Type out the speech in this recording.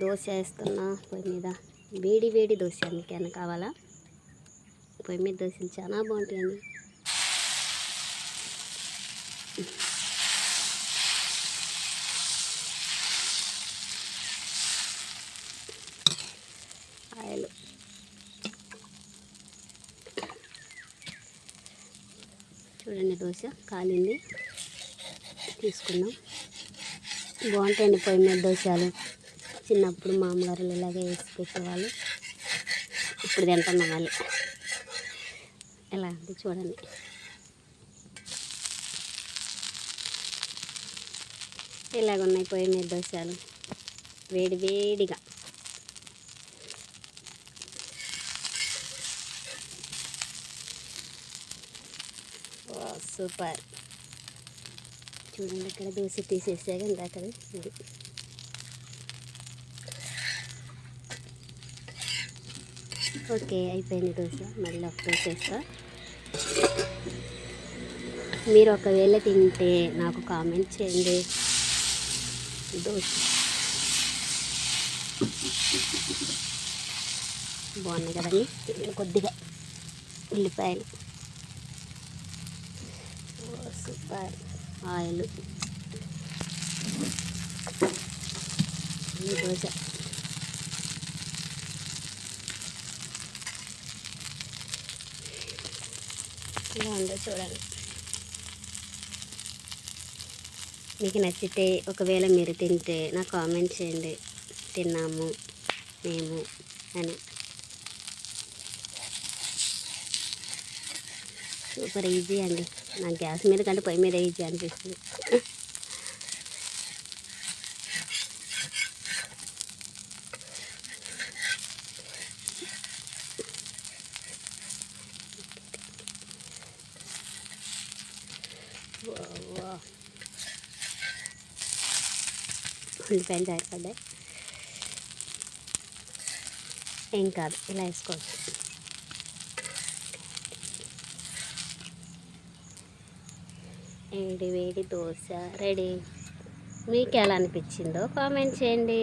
దోశ వేస్తున్నా పొయ్యి మీద. వేడి వేడి దోశ మీకేమైనా కావాలా? పొయ్యి మీద దోశలు చాలా బాగుంటాయండి. ఆయిల్ చూడండి, దోశ కాలింది, తీసుకుందాం. బాగుంటాయండి పొయ్యి మీద దోశలు. చిన్నప్పుడు మా అమ్మగారు ఇలాగే వేసి పెట్టేవాళ్ళు. ఇప్పుడు తింటున్నాం మళ్ళీ. ఎలా అంటే చూడండి, ఇలాగున్నాయి పొయ్యి మీద దోశలు వేడి వేడిగా. సూపర్. చూడండి, ఇక్కడ దోశ తీసేసాక ఇందాక ఇది. ఓకే, అయిపోయింది దోశ. మళ్ళీ ఒక దోశ వేస్తా. మీరు ఒకవేళ తింటే నాకు కామెంట్ చేయండి. దోశ బాగున్నాయి కదండి. కొద్దిగా ఉల్లిపాయలు, సూపర్. ఆయిల్, ఈ దోశ ఇలా ఉందో చూడండి. మీకు నచ్చితే ఒకవేళ మీరు తింటే నాకు కామెంట్ చేయండి, తిన్నాము మేము అని. సూపర్ ఈజీ అండి. నాకు గ్యాస్ మీద కంటే పొయ్యి మీద ఈజీ అనిపిస్తుంది. ఉల్లిపాయలు జారిపడ్డాయి, ఏం కాదు, ఇలా వేసుకోవచ్చు. వేడి వేడి దోశ రెడీ. మీకు ఎలా అనిపించిందో కామెంట్ చేయండి.